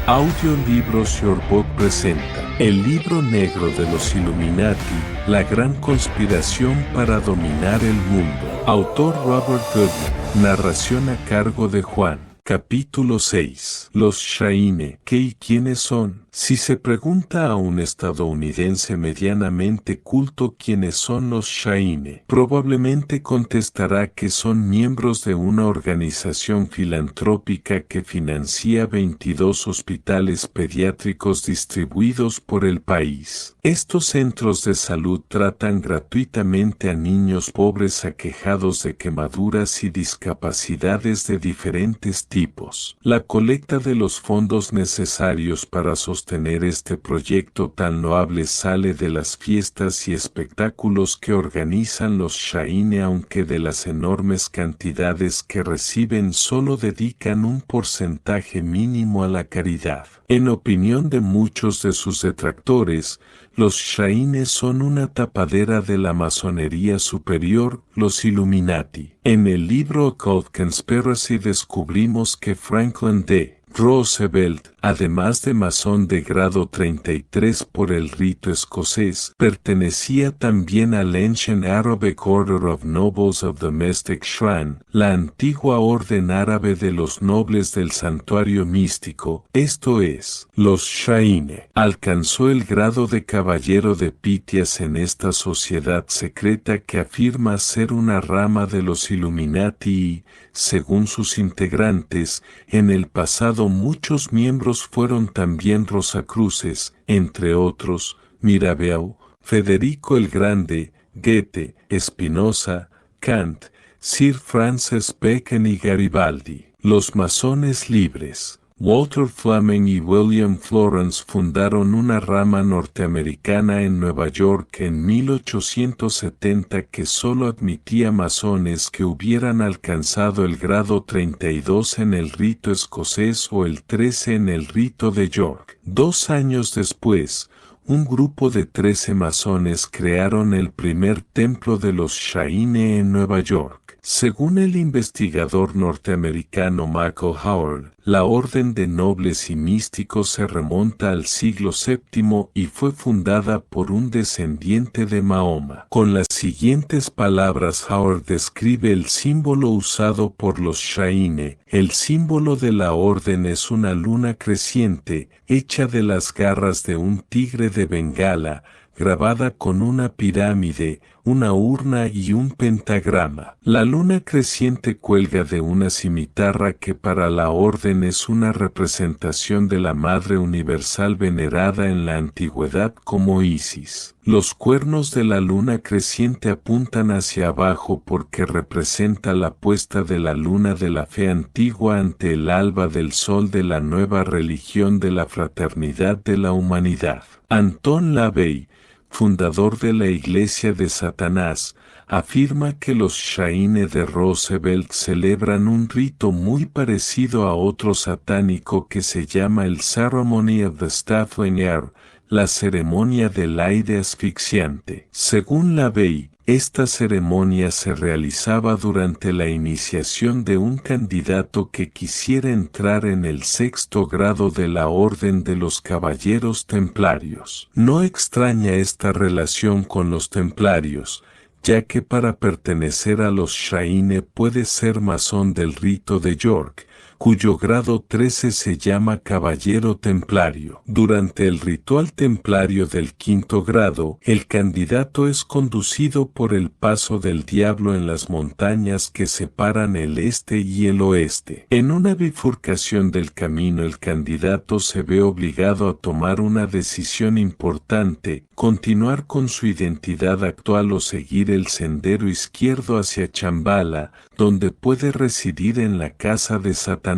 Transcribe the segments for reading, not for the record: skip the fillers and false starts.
Audiolibros Yorkbook presenta El libro negro de los Illuminati, la gran conspiración para dominar el mundo. Autor Robert Goodman. Narración a cargo de Juan. Capítulo 6. Los Shaine. ¿Qué y quiénes son? Si se pregunta a un estadounidense medianamente culto quiénes son los Shaine, probablemente contestará que son miembros de una organización filantrópica que financia 22 hospitales pediátricos distribuidos por el país. Estos centros de salud tratan gratuitamente a niños pobres aquejados de quemaduras y discapacidades de diferentes tipos. La colecta de los fondos necesarios para sostener este proyecto tan loable sale de las fiestas y espectáculos que organizan los Shaine, aunque de las enormes cantidades que reciben solo dedican un porcentaje mínimo a la caridad. En opinión de muchos de sus detractores, los Shaine son una tapadera de la masonería superior, los Illuminati. En el libro Occult Conspiracy descubrimos que Franklin D. Roosevelt, además de masón de grado 33 por el rito escocés, pertenecía también al Ancient Arabic Order of Nobles of the Mystic Shrine, la antigua orden árabe de los nobles del santuario místico, esto es, los Shaine. Alcanzó el grado de caballero de Pitias en esta sociedad secreta que afirma ser una rama de los Illuminati y, según sus integrantes, en el pasado muchos miembros fueron también Rosacruces, entre otros, Mirabeau, Federico el Grande, Goethe, Spinoza, Kant, Sir Francis Bacon y Garibaldi. Los masones libres. Walter Fleming y William Florence fundaron una rama norteamericana en Nueva York en 1870 que solo admitía masones que hubieran alcanzado el grado 32 en el rito escocés o el 13 en el rito de York. 2 años después, un grupo de 13 masones crearon el primer templo de los Shaine en Nueva York. Según el investigador norteamericano Michael Howard, la orden de nobles y místicos se remonta al siglo VII y fue fundada por un descendiente de Mahoma. Con las siguientes palabras Howard describe el símbolo usado por los Shaine. El símbolo de la orden es una luna creciente, hecha de las garras de un tigre de Bengala, grabada con una pirámide, una urna y un pentagrama. La luna creciente cuelga de una cimitarra que para la orden es una representación de la Madre Universal venerada en la antigüedad como Isis. Los cuernos de la luna creciente apuntan hacia abajo porque representa la puesta de la luna de la fe antigua ante el alba del sol de la nueva religión de la fraternidad de la humanidad. Anton LaVey, fundador de la Iglesia de Satanás, afirma que los Shaine de Roosevelt celebran un rito muy parecido a otro satánico que se llama el Ceremony of the Stifling Air, la ceremonia del aire asfixiante. Según LaVey, esta ceremonia se realizaba durante la iniciación de un candidato que quisiera entrar en el 6º grado de la Orden de los Caballeros Templarios. No extraña esta relación con los templarios, ya que para pertenecer a los Shaine puede ser masón del rito de York, cuyo grado 13 se llama Caballero Templario. Durante el ritual templario del 5º grado, el candidato es conducido por el paso del diablo en las montañas que separan el este y el oeste. En una bifurcación del camino el candidato se ve obligado a tomar una decisión importante, continuar con su identidad actual o seguir el sendero izquierdo hacia Chambala, donde puede residir en la casa de Satanás.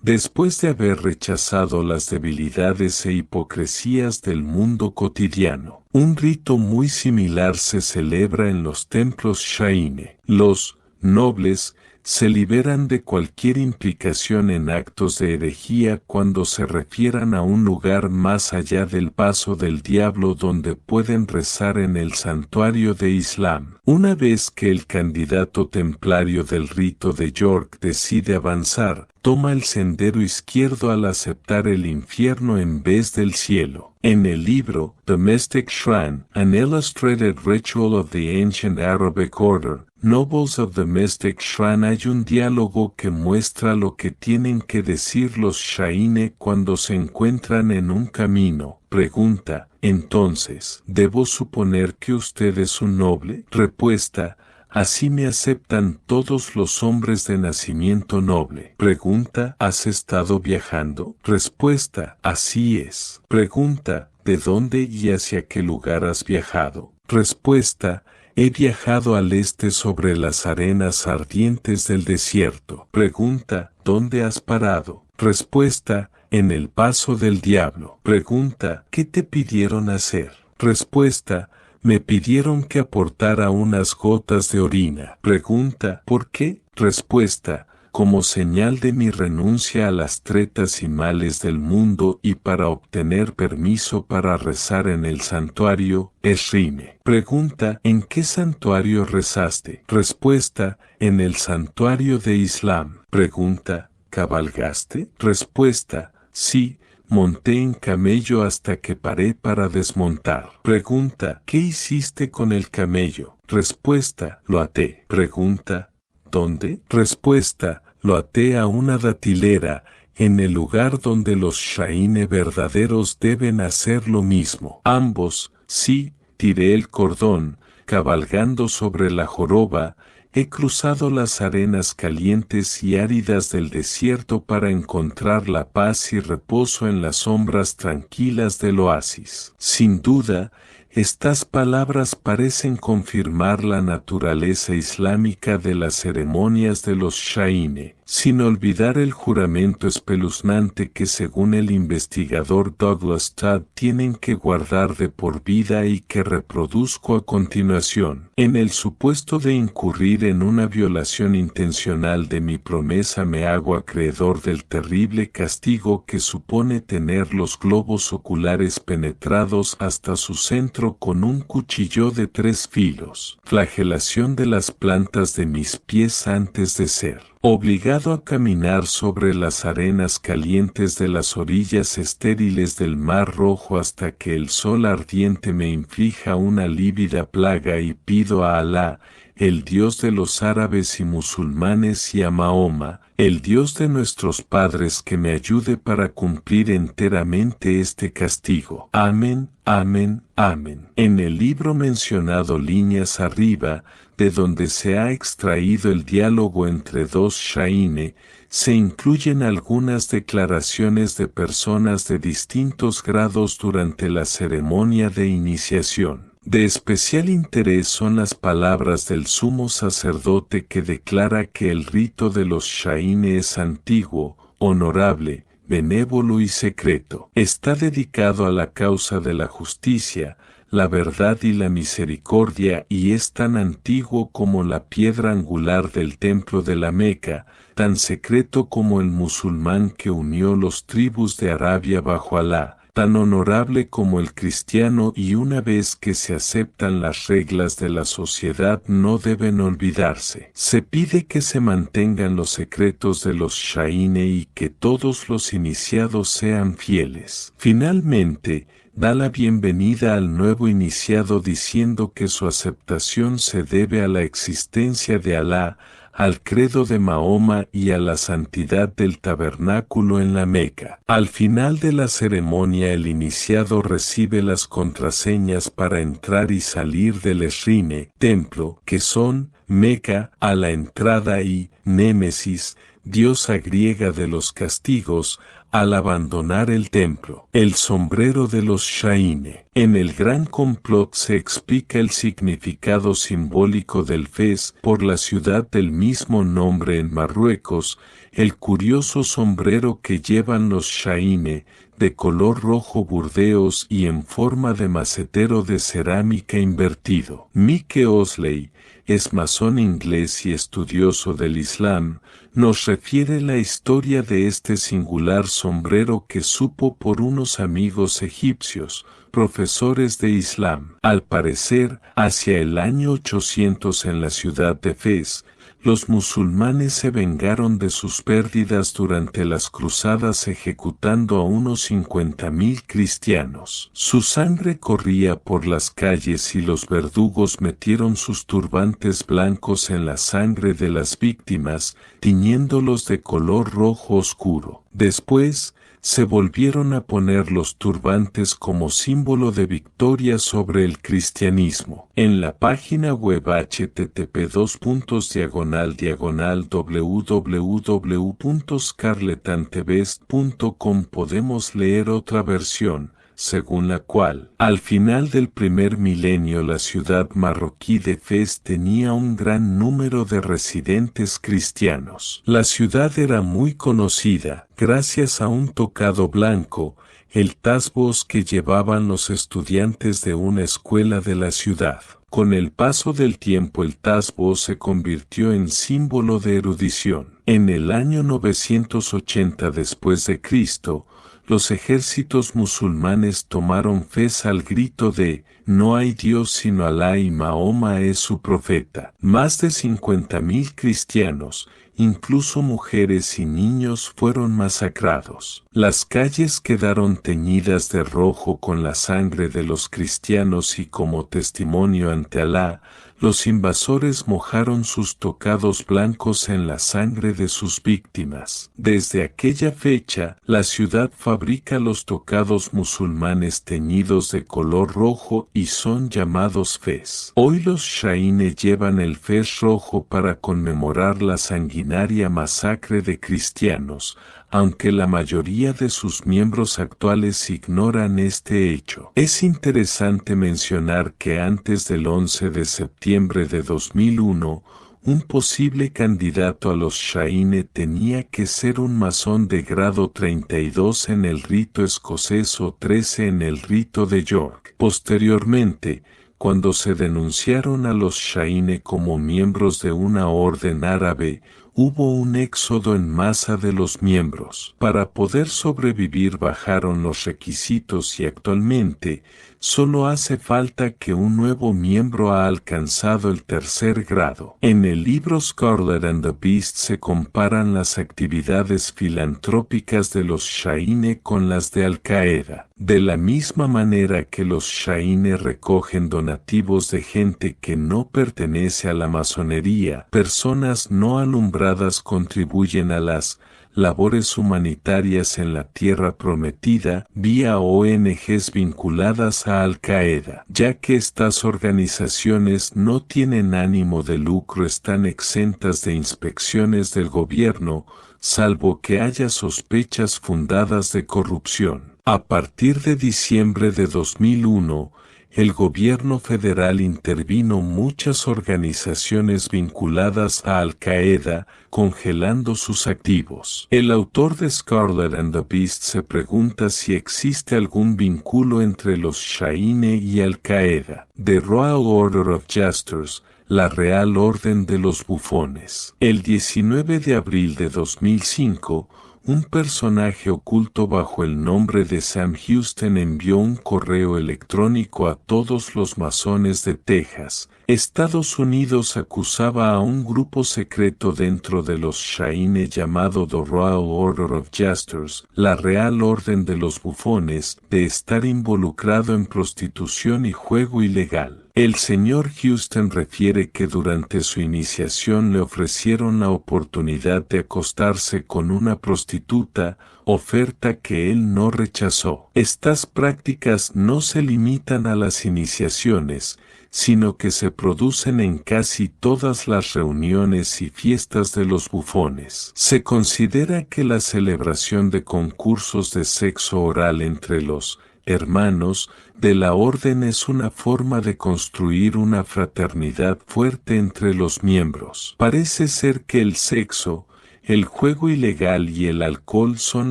Después de haber rechazado las debilidades e hipocresías del mundo cotidiano, un rito muy similar se celebra en los templos Shaine. Los nobles se liberan de cualquier implicación en actos de herejía cuando se refieran a un lugar más allá del paso del diablo donde pueden rezar en el santuario de Islam. Una vez que el candidato templario del rito de York decide avanzar, toma el sendero izquierdo al aceptar el infierno en vez del cielo. En el libro The Mystic Shrine, An Illustrated Ritual of the Ancient Arabic Order, Nobles of the Mystic Shrine, hay un diálogo que muestra lo que tienen que decir los Shaine cuando se encuentran en un camino. Pregunta: entonces, ¿debo suponer que usted es un noble? Respuesta: así me aceptan todos los hombres de nacimiento noble. Pregunta: ¿has estado viajando? Respuesta: así es. Pregunta: ¿de dónde y hacia qué lugar has viajado? Respuesta: he viajado al este sobre las arenas ardientes del desierto. Pregunta: ¿dónde has parado? Respuesta: en el paso del diablo. Pregunta: ¿qué te pidieron hacer? Respuesta: me pidieron que aportara unas gotas de orina. Pregunta: ¿por qué? Respuesta: como señal de mi renuncia a las tretas y males del mundo y para obtener permiso para rezar en el santuario Esrine. Pregunta: ¿en qué santuario rezaste? Respuesta: en el santuario de Islam. Pregunta: ¿cabalgaste? Respuesta: sí. Monté en camello hasta que paré para desmontar. Pregunta: ¿qué hiciste con el camello? Respuesta: lo até. Pregunta: ¿dónde? Respuesta: lo até a una datilera, en el lugar donde los Shaine verdaderos deben hacer lo mismo. Ambos: sí, tiré el cordón, cabalgando sobre la joroba, he cruzado las arenas calientes y áridas del desierto para encontrar la paz y reposo en las sombras tranquilas del oasis. Sin duda, estas palabras parecen confirmar la naturaleza islámica de las ceremonias de los Shaine, sin olvidar el juramento espeluznante que según el investigador Douglas Todd tienen que guardar de por vida y que reproduzco a continuación. En el supuesto de incurrir en una violación intencional de mi promesa me hago acreedor del terrible castigo que supone tener los globos oculares penetrados hasta su centro con un cuchillo de 3 filos. Flagelación de las plantas de mis pies antes de ser obligado a caminar sobre las arenas calientes de las orillas estériles del Mar Rojo hasta que el sol ardiente me inflija una lívida plaga, y pido a Alá, el Dios de los árabes y musulmanes, y a Mahoma, el Dios de nuestros padres, que me ayude para cumplir enteramente este castigo. Amén, amén, amén. En el libro mencionado líneas arriba, de donde se ha extraído el diálogo entre dos Shaine, se incluyen algunas declaraciones de personas de distintos grados durante la ceremonia de iniciación. De especial interés son las palabras del sumo sacerdote, que declara que el rito de los Shaine es antiguo, honorable, benévolo y secreto. Está dedicado a la causa de la justicia, la verdad y la misericordia, y es tan antiguo como la piedra angular del templo de la Meca, tan secreto como el musulmán que unió los tribus de Arabia bajo Alá, tan honorable como el cristiano, y una vez que se aceptan las reglas de la sociedad no deben olvidarse. Se pide que se mantengan los secretos de los Shaine y que todos los iniciados sean fieles. Finalmente, da la bienvenida al nuevo iniciado diciendo que su aceptación se debe a la existencia de Alá, al credo de Mahoma y a la santidad del tabernáculo en la Meca. Al final de la ceremonia el iniciado recibe las contraseñas para entrar y salir del Esrine, templo, que son Meca a la entrada y Némesis, diosa griega de los castigos, al abandonar el templo. El sombrero de los Shaine. En el Gran Complot se explica el significado simbólico del fez por la ciudad del mismo nombre en Marruecos, el curioso sombrero que llevan los Shaine, de color rojo burdeos y en forma de macetero de cerámica invertido. Mike Osley, es masón inglés y estudioso del Islam, nos refiere la historia de este singular sombrero que supo por unos amigos egipcios, profesores de Islam. Al parecer, hacia el año 800 en la ciudad de Fez, los musulmanes se vengaron de sus pérdidas durante las cruzadas ejecutando a unos 50.000 cristianos. Su sangre corría por las calles y los verdugos metieron sus turbantes blancos en la sangre de las víctimas, tiñéndolos de color rojo oscuro. Después, se volvieron a poner los turbantes como símbolo de victoria sobre el cristianismo. En la página web http://www.scarletandtv.com podemos leer otra versión, según la cual, al final del primer milenio la ciudad marroquí de Fez tenía un gran número de residentes cristianos. La ciudad era muy conocida, gracias a un tocado blanco, el tasbos que llevaban los estudiantes de una escuela de la ciudad. Con el paso del tiempo el tasbos se convirtió en símbolo de erudición. En el año 980 después de Cristo, los ejércitos musulmanes tomaron Fez al grito de «No hay Dios sino Alá y Mahoma es su profeta». Más de 50.000 cristianos, incluso mujeres y niños, fueron masacrados. Las calles quedaron teñidas de rojo con la sangre de los cristianos y como testimonio ante Alá, los invasores mojaron sus tocados blancos en la sangre de sus víctimas. Desde aquella fecha, la ciudad fabrica los tocados musulmanes teñidos de color rojo y son llamados fez. Hoy los shaine llevan el fez rojo para conmemorar la sanguinaria masacre de cristianos, aunque la mayoría de sus miembros actuales ignoran este hecho. Es interesante mencionar que antes del 11 de septiembre de 2001, un posible candidato a los shaine tenía que ser un masón de grado 32 en el rito escocés o 13 en el rito de York. Posteriormente, cuando se denunciaron a los shaine como miembros de una orden árabe, hubo un éxodo en masa de los miembros. Para poder sobrevivir bajaron los requisitos y actualmente solo hace falta que un nuevo miembro ha alcanzado el tercer grado. En el libro Scarlet and the Beast se comparan las actividades filantrópicas de los shaine con las de Al Qaeda. De la misma manera que los shaine recogen donativos de gente que no pertenece a la masonería, personas no alumbradas contribuyen a las labores humanitarias en la Tierra Prometida vía ONGs vinculadas a Al Qaeda. Ya que estas organizaciones no tienen ánimo de lucro, están exentas de inspecciones del gobierno, salvo que haya sospechas fundadas de corrupción. A partir de diciembre de 2001, el gobierno federal intervino muchas organizaciones vinculadas a Al Qaeda, congelando sus activos. El autor de Scarlet and the Beast se pregunta si existe algún vínculo entre los shaine y Al Qaeda. The Royal Order of Jesters, la Real Orden de los Bufones. El 19 de abril de 2005, un personaje oculto bajo el nombre de Sam Houston envió un correo electrónico a todos los masones de Texas. Estados Unidos acusaba a un grupo secreto dentro de los shaine llamado The Royal Order of Jesters, la Real Orden de los Bufones, de estar involucrado en prostitución y juego ilegal. El señor Houston refiere que durante su iniciación le ofrecieron la oportunidad de acostarse con una prostituta, oferta que él no rechazó. Estas prácticas no se limitan a las iniciaciones, sino que se producen en casi todas las reuniones y fiestas de los bufones. Se considera que la celebración de concursos de sexo oral entre los hermanos de la orden es una forma de construir una fraternidad fuerte entre los miembros. Parece ser que el sexo, el juego ilegal y el alcohol son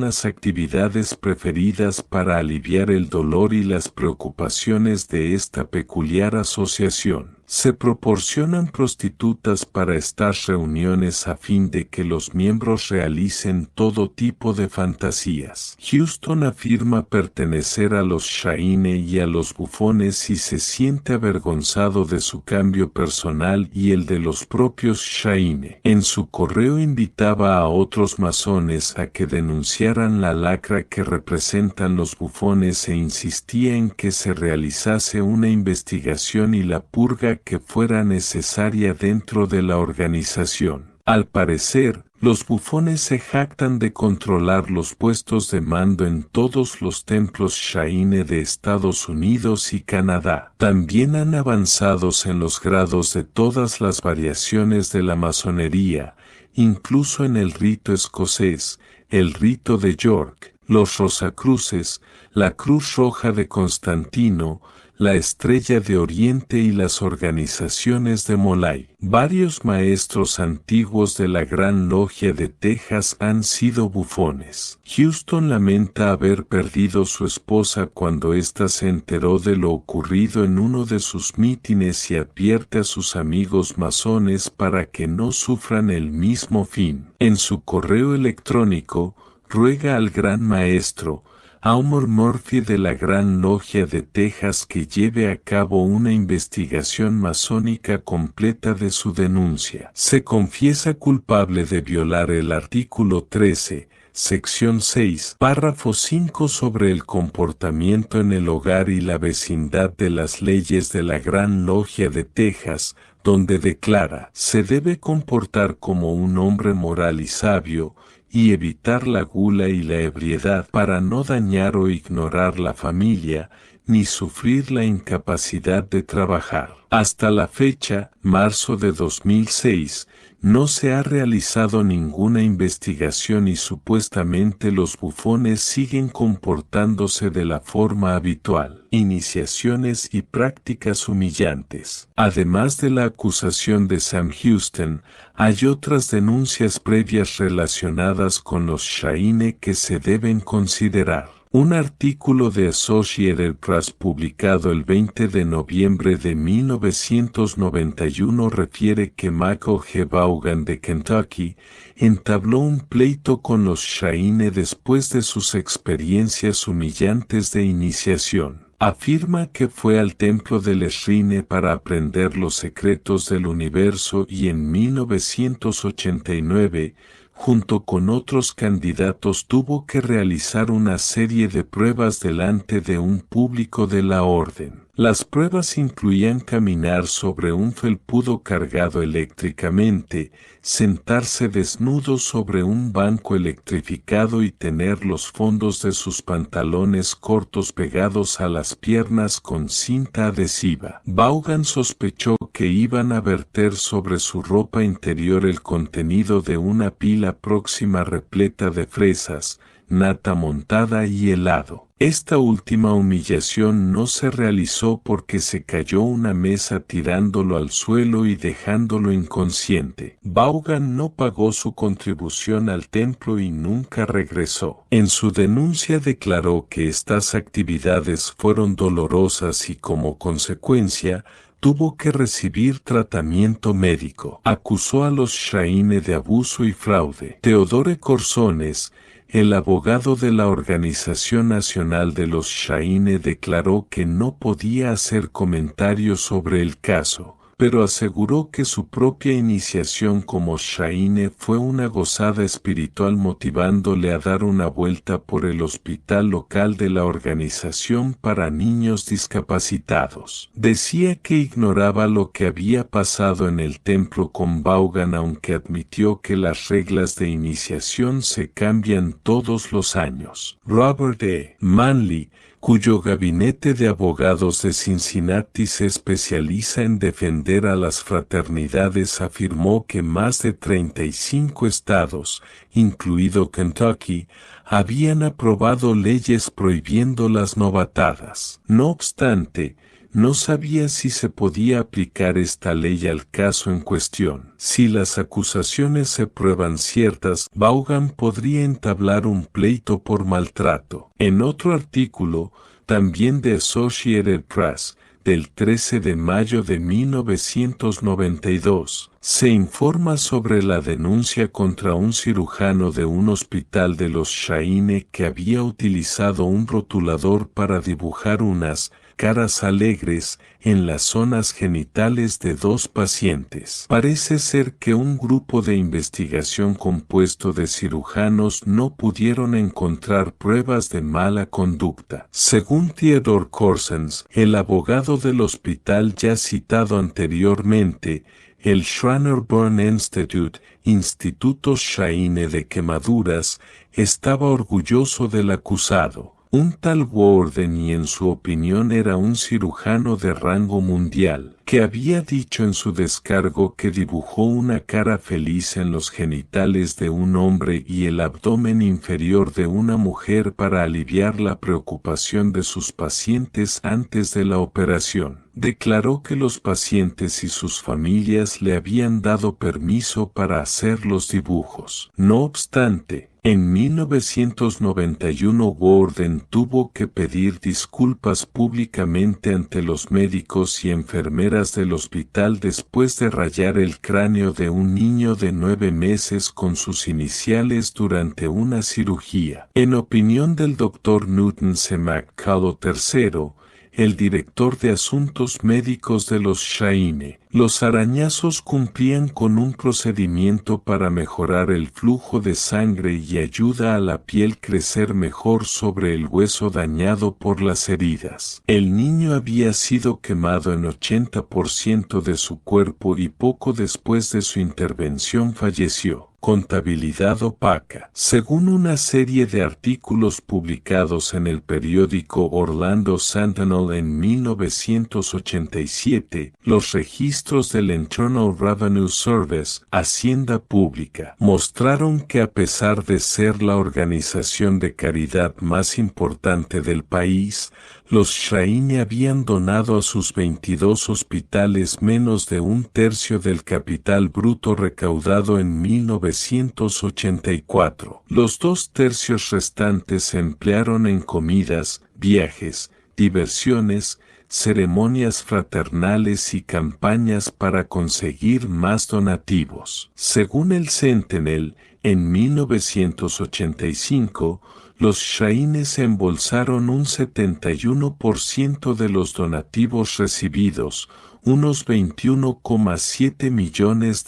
las actividades preferidas para aliviar el dolor y las preocupaciones de esta peculiar asociación. Se proporcionan prostitutas para estas reuniones a fin de que los miembros realicen todo tipo de fantasías. Houston afirma pertenecer a los Shaine y a los bufones y se siente avergonzado de su cambio personal y el de los propios Shaine. En su correo invitaba a otros masones a que denunciaran la lacra que representan los bufones e insistía en que se realizase una investigación y la purga que fuera necesaria dentro de la organización. Al parecer, los bufones se jactan de controlar los puestos de mando en todos los templos Shaine de Estados Unidos y Canadá. También han avanzado en los grados de todas las variaciones de la masonería, incluso en el rito escocés, el rito de York, los Rosacruces, la Cruz Roja de Constantino, la Estrella de Oriente y las organizaciones de Molay. Varios maestros antiguos de la Gran Logia de Texas han sido bufones. Houston lamenta haber perdido su esposa cuando ésta se enteró de lo ocurrido en uno de sus mítines y advierte a sus amigos masones para que no sufran el mismo fin. En su correo electrónico, ruega al Gran Maestro, Aumor Murphy de la Gran Logia de Texas que lleve a cabo una investigación masónica completa de su denuncia. Se confiesa culpable de violar el artículo 13, sección 6, párrafo 5 sobre el comportamiento en el hogar y la vecindad de las leyes de la Gran Logia de Texas, donde declara: se debe comportar como un hombre moral y sabio, y evitar la gula y la ebriedad para no dañar o ignorar la familia, ni sufrir la incapacidad de trabajar. Hasta la fecha, marzo de 2006, no se ha realizado ninguna investigación y supuestamente los bufones siguen comportándose de la forma habitual. Iniciaciones y prácticas humillantes. Además de la acusación de Sam Houston, hay otras denuncias previas relacionadas con los Shaine que se deben considerar. Un artículo de Associated Press publicado el 20 de noviembre de 1991 refiere que Michael G. Vaughan de Kentucky entabló un pleito con los Shaine después de sus experiencias humillantes de iniciación. Afirma que fue al templo del Shrine para aprender los secretos del universo y en 1989, junto con otros candidatos, tuvo que realizar una serie de pruebas delante de un público de la orden. Las pruebas incluían caminar sobre un felpudo cargado eléctricamente, sentarse desnudo sobre un banco electrificado y tener los fondos de sus pantalones cortos pegados a las piernas con cinta adhesiva. Vaughan sospechó que iban a verter sobre su ropa interior el contenido de una pila próxima repleta de fresas, nata montada y helado. Esta última humillación no se realizó porque se cayó una mesa tirándolo al suelo y dejándolo inconsciente. Vaughan no pagó su contribución al templo y nunca regresó. En su denuncia declaró que estas actividades fueron dolorosas y como consecuencia, tuvo que recibir tratamiento médico. Acusó a los Shaine de abuso y fraude. Teodore Corzones, el abogado de la Organización Nacional de los Shaine, declaró que no podía hacer comentarios sobre el caso, pero aseguró que su propia iniciación como Shaine fue una gozada espiritual motivándole a dar una vuelta por el hospital local de la organización para niños discapacitados. Decía que ignoraba lo que había pasado en el templo con Vaughan, aunque admitió que las reglas de iniciación se cambian todos los años. Robert E. Manley, cuyo gabinete de abogados de Cincinnati se especializa en defender a las fraternidades, afirmó que más de 35 estados, incluido Kentucky, habían aprobado leyes prohibiendo las novatadas. No obstante, no sabía si se podía aplicar esta ley al caso en cuestión. Si las acusaciones se prueban ciertas, Vaughan podría entablar un pleito por maltrato. En otro artículo, también de Associated Press, del 13 de mayo de 1992, se informa sobre la denuncia contra un cirujano de un hospital de los Shaine que había utilizado un rotulador para dibujar unas caras alegres en las zonas genitales de 2 pacientes. Parece ser que un grupo de investigación compuesto de cirujanos no pudieron encontrar pruebas de mala conducta. Según Theodore Corsens, el abogado del hospital ya citado anteriormente, el Schreiner Burn Institute, Instituto Shaine de Quemaduras, estaba orgulloso del acusado. Un tal Warden, y en su opinión era un cirujano de rango mundial, que había dicho en su descargo que dibujó una cara feliz en los genitales de un hombre y el abdomen inferior de una mujer para aliviar la preocupación de sus pacientes antes de la operación. Declaró que los pacientes y sus familias le habían dado permiso para hacer los dibujos. No obstante, en 1991 Warden tuvo que pedir disculpas públicamente ante los médicos y enfermeras del hospital después de rayar el cráneo de un niño de 9 meses con sus iniciales durante una cirugía. En opinión del Dr. Newton C. McCullough III, el director de asuntos médicos de los Shaine, los arañazos cumplían con un procedimiento para mejorar el flujo de sangre y ayuda a la piel crecer mejor sobre el hueso dañado por las heridas. El niño había sido quemado en 80% de su cuerpo y poco después de su intervención falleció. Contabilidad opaca. Según una serie de artículos publicados en el periódico Orlando Sentinel en 1987, los registros del Internal Revenue Service, Hacienda Pública, mostraron que a pesar de ser la organización de caridad más importante del país, los Shaine habían donado a sus 22 hospitales menos de un tercio del capital bruto recaudado en 1984. Los 2 tercios restantes se emplearon en comidas, viajes, diversiones, ceremonias fraternales y campañas para conseguir más donativos. Según el Sentinel, en 1985, los Shaines embolsaron un 71% de los donativos recibidos, unos $21,7 millones,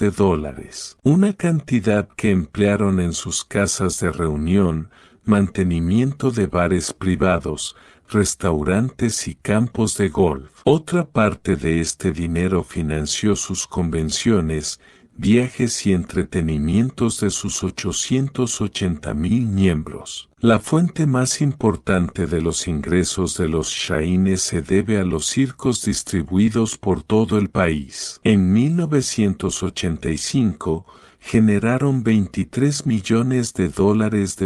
una cantidad que emplearon en sus casas de reunión, mantenimiento de bares privados, restaurantes y campos de golf. Otra parte de este dinero financió sus convenciones, viajes y entretenimientos de sus 880,000 miembros. La fuente más importante de los ingresos de los Shaine se debe a los circos distribuidos por todo el país. En 1985, generaron $23 millones, de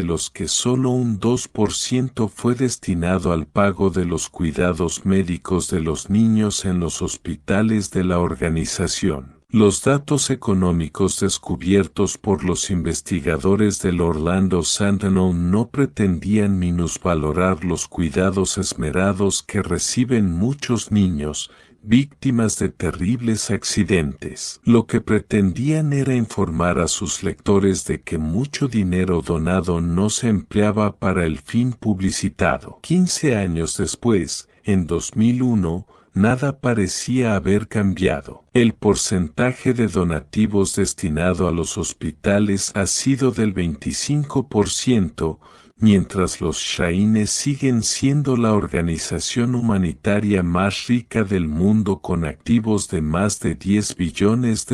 los que solo un 2% fue destinado al pago de los cuidados médicos de los niños en los hospitales de la organización. Los datos económicos descubiertos por los investigadores del Orlando Sentinel no pretendían minusvalorar los cuidados esmerados que reciben muchos niños, víctimas de terribles accidentes. Lo que pretendían era informar a sus lectores de que mucho dinero donado no se empleaba para el fin publicitado. 15 años después, en 2001, nada parecía haber cambiado. El porcentaje de donativos destinado a los hospitales ha sido del 25%, mientras los Shaine siguen siendo la organización humanitaria más rica del mundo con activos de más de $10 billones.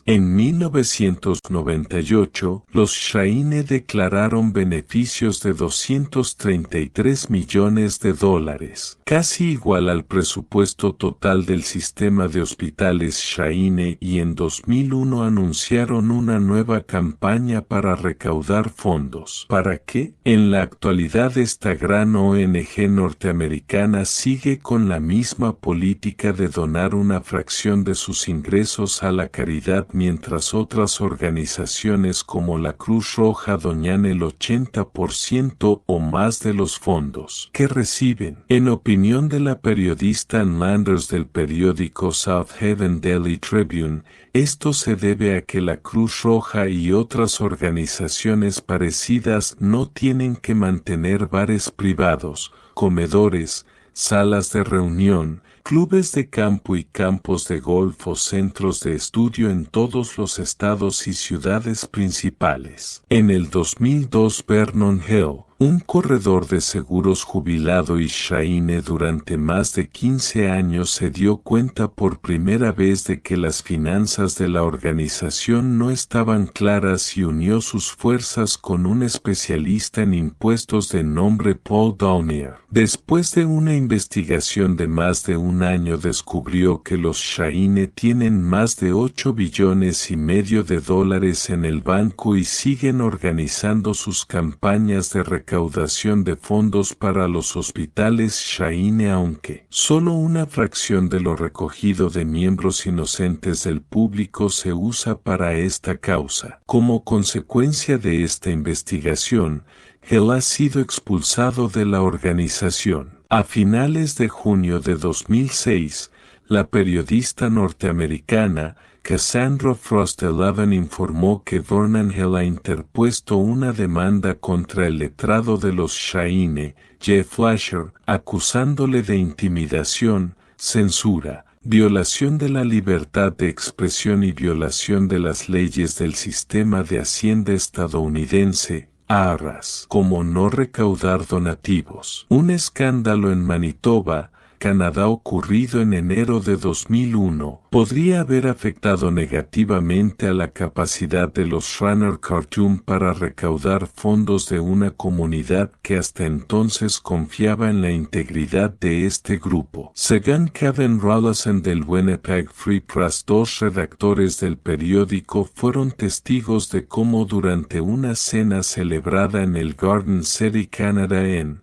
En 1998, los Shaine declararon beneficios de $233 millones, casi igual al presupuesto total del sistema de hospitales Shaine, y en 2001 anunciaron una nueva campaña para recaudar fondos. ¿Para qué? En la actualidad esta gran ONG norteamericana sigue con la misma política de donar una fracción de sus ingresos a la caridad, mientras otras organizaciones como la Cruz Roja donan el 80% o más de los fondos que reciben. En opinión de la periodista Ann Landers del periódico South Haven Daily Tribune, esto se debe a que la Cruz Roja y otras organizaciones parecidas no tienen que mantener bares privados, comedores, salas de reunión, clubes de campo y campos de golf o centros de estudio en todos los estados y ciudades principales. En el 2002 Vernon Hill, un corredor de seguros jubilado israelí durante más de 15 años, se dio cuenta por primera vez de que las finanzas de la organización no estaban claras y unió sus fuerzas con un especialista en impuestos de nombre Paul Downier. Después de una investigación de más de un año descubrió que los Shaine tienen más de $8,5 billones en el banco y siguen organizando sus campañas de recaudación de fondos para los hospitales Shaine, aunque solo una fracción de lo recogido de miembros inocentes del público se usa para esta causa. Como consecuencia de esta investigación, Hill ha sido expulsado de la organización. A finales de junio de 2006, la periodista norteamericana Cassandra Frost-Eleven informó que Vernon Hill ha interpuesto una demanda contra el letrado de los Shaine, Jeff Lasher, acusándole de intimidación, censura, violación de la libertad de expresión y violación de las leyes del sistema de hacienda estadounidense, ARRAS, como no recaudar donativos. Un escándalo en Manitoba, Canadá, ocurrido en enero de 2001, podría haber afectado negativamente a la capacidad de los Runner Cartoon para recaudar fondos de una comunidad que hasta entonces confiaba en la integridad de este grupo. Según Kevin Rollason del Winnipeg Free Press, 2 redactores del periódico fueron testigos de cómo durante una cena celebrada en el Garden City, Canadá,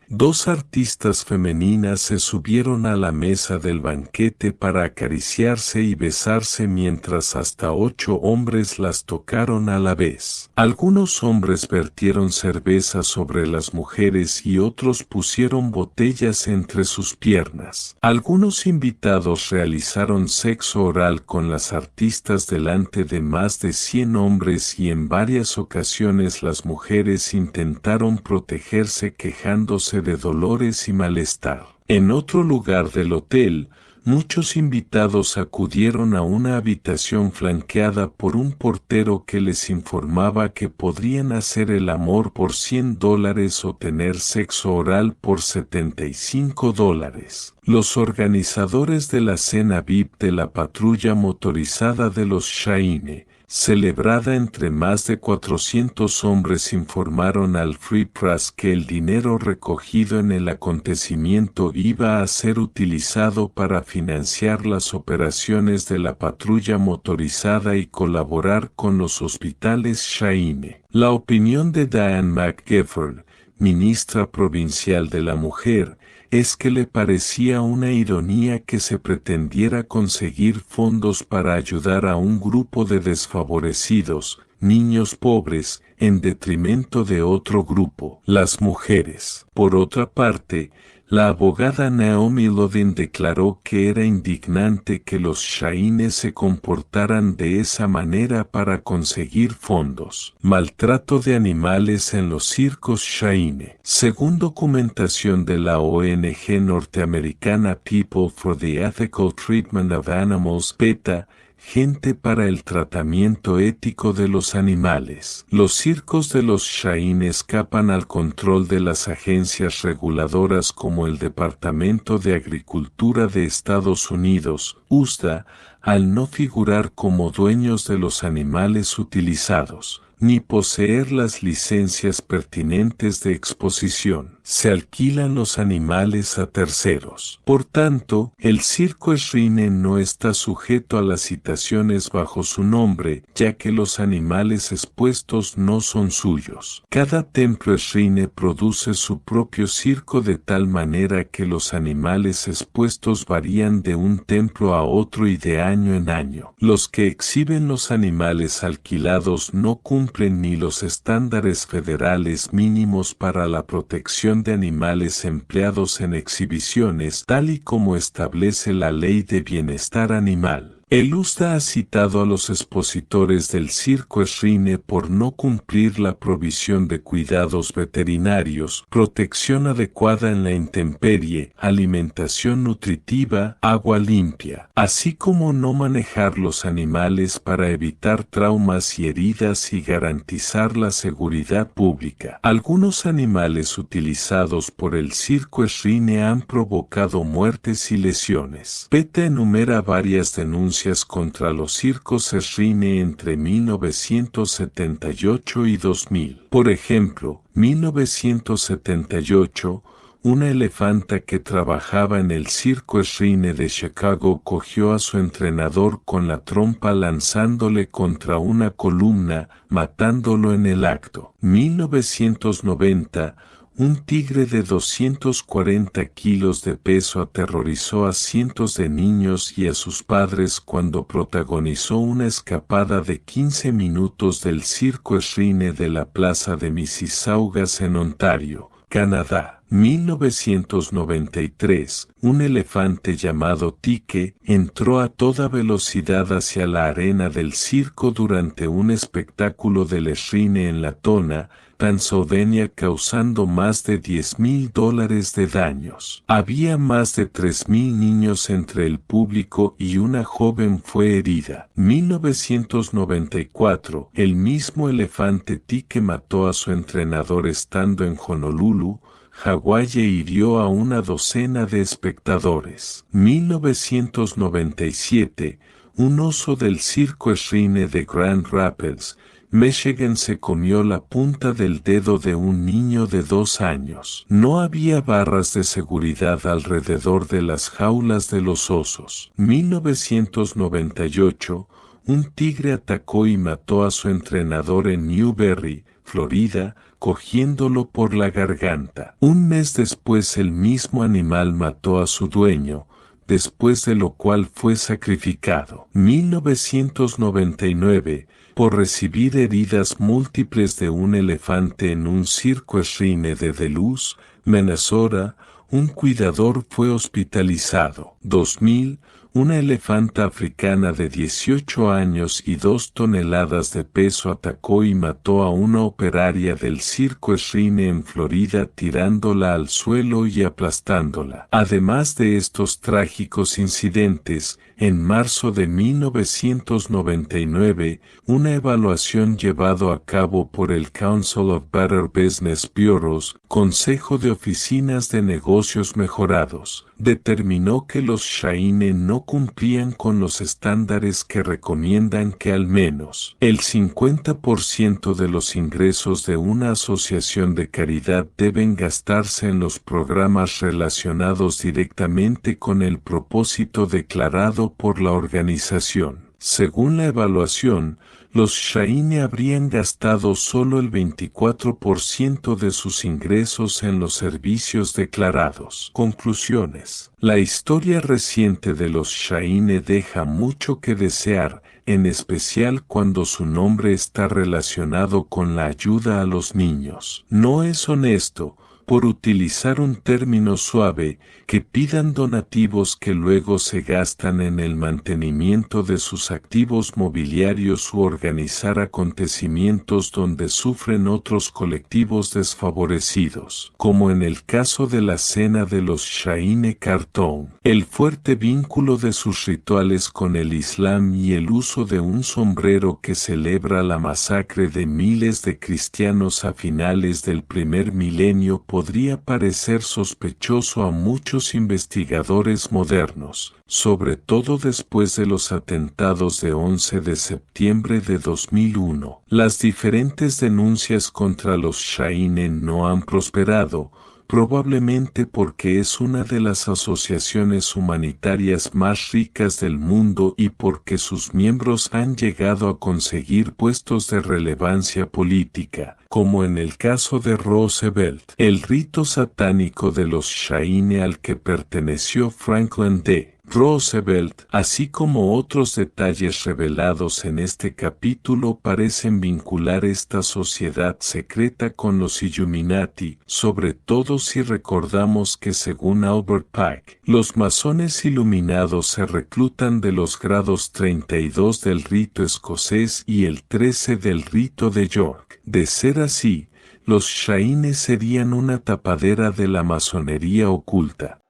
2 artistas femeninas se subieron a la mesa del banquete para acariciarse y besarse, mientras hasta 8 hombres las tocaron a la vez. Algunos hombres vertieron cerveza sobre las mujeres y otros pusieron botellas entre sus piernas. Algunos invitados realizaron sexo oral con las artistas delante de más de 100 hombres y en varias ocasiones las mujeres intentaron protegerse quejándose de dolores y malestar. En otro lugar del hotel, muchos invitados acudieron a una habitación flanqueada por un portero que les informaba que podrían hacer el amor por $100 o tener sexo oral por $75. Los organizadores de la cena VIP de la patrulla motorizada de los Shaine, celebrada entre más de 400 hombres, informaron al Free Press que el dinero recogido en el acontecimiento iba a ser utilizado para financiar las operaciones de la patrulla motorizada y colaborar con los hospitales Shaine. La opinión de Diane McGifford, ministra provincial de la Mujer, es que le parecía una ironía que se pretendiera conseguir fondos para ayudar a un grupo de desfavorecidos, niños pobres, en detrimento de otro grupo, las mujeres. Por otra parte, la abogada Naomi Lodin declaró que era indignante que los Shaine se comportaran de esa manera para conseguir fondos. Maltrato de animales en los circos Shaine. Según documentación de la ONG norteamericana People for the Ethical Treatment of Animals, PETA, Gente para el Tratamiento Ético de los Animales. Los circos de los Shaine escapan al control de las agencias reguladoras como el Departamento de Agricultura de Estados Unidos, USDA, al no figurar como dueños de los animales utilizados, ni poseer las licencias pertinentes de exposición. se alquilan los animales a terceros. Por tanto, el circo Shrine no está sujeto a las citaciones bajo su nombre, ya que los animales expuestos no son suyos. Cada templo Shrine produce su propio circo de tal manera que los animales expuestos varían de un templo a otro y de año en año. Los que exhiben los animales alquilados no cumplen ni los estándares federales mínimos para la protección de animales empleados en exhibiciones, tal y como establece la Ley de Bienestar Animal. El USDA ha citado a los expositores del circo Shrine por no cumplir la provisión de cuidados veterinarios, protección adecuada en la intemperie, alimentación nutritiva, agua limpia, así como no manejar los animales para evitar traumas y heridas y garantizar la seguridad pública. Algunos animales utilizados por el circo Shrine han provocado muertes y lesiones. PETA enumera varias denuncias contra los circos Shrine entre 1978 y 2000. Por ejemplo, 1978, una elefanta que trabajaba en el circo Shrine de Chicago cogió a su entrenador con la trompa lanzándole contra una columna, matándolo en el acto. 1990, un tigre de 240 kilos de peso aterrorizó a cientos de niños y a sus padres cuando protagonizó una escapada de 15 minutos del circo Shrine de la plaza de Mississaugas en Ontario, Canadá. 1993, un elefante llamado Tique entró a toda velocidad hacia la arena del circo durante un espectáculo del Shrine en Latona, Pennsylvania, causando más de $10,000 de daños. Había más de 3,000 niños entre el público y una joven fue herida. 1994, el mismo elefante Tique mató a su entrenador estando en Honolulu, Hawái, e hirió a una docena de espectadores. 1997, un oso del circo Shrine de Grand Rapids, Michigan, se comió la punta del dedo de un niño de 2 años. No había barras de seguridad alrededor de las jaulas de los osos. 1998, un tigre atacó y mató a su entrenador en Newberry, Florida, cogiéndolo por la garganta. Un mes después el mismo animal mató a su dueño, después de lo cual fue sacrificado. 1999, por recibir heridas múltiples de un elefante en un circo Shrine de Duluth, Minnesota, un cuidador fue hospitalizado. 2000, una elefanta africana de 18 años y 2 toneladas de peso atacó y mató a una operaria del circo Shrine en Florida tirándola al suelo y aplastándola. Además de estos trágicos incidentes, en marzo de 1999, una evaluación llevado a cabo por el Council of Better Business Bureaus, Consejo de Oficinas de Negocios Mejorados, determinó que los Shrine no cumplían con los estándares que recomiendan que al menos el 50% de los ingresos de una asociación de caridad deben gastarse en los programas relacionados directamente con el propósito declarado por la organización. Según la evaluación, los Shrine habrían gastado solo el 24% de sus ingresos en los servicios declarados. Conclusiones. La historia reciente de los Shrine deja mucho que desear, en especial cuando su nombre está relacionado con la ayuda a los niños. No es honesto, por utilizar un término suave, que pidan donativos que luego se gastan en el mantenimiento de sus activos mobiliarios u organizar acontecimientos donde sufren otros colectivos desfavorecidos, como en el caso de la cena de los Shrine Cartoon. El fuerte vínculo de sus rituales con el Islam y el uso de un sombrero que celebra la masacre de miles de cristianos a finales del primer milenio podría parecer sospechoso a muchos investigadores modernos, sobre todo después de los atentados de 11 de septiembre de 2001. Las diferentes denuncias contra los Shrine no han prosperado, probablemente porque es una de las asociaciones humanitarias más ricas del mundo y porque sus miembros han llegado a conseguir puestos de relevancia política, como en el caso de Roosevelt. El rito satánico de los Shaine al que perteneció Franklin D. Roosevelt, así como otros detalles revelados en este capítulo parecen vincular esta sociedad secreta con los Illuminati, sobre todo si recordamos que según Albert Pike, los masones iluminados se reclutan de los grados 32 del rito escocés y el 13 del rito de York. De ser así, los Shaine serían una tapadera de la masonería oculta.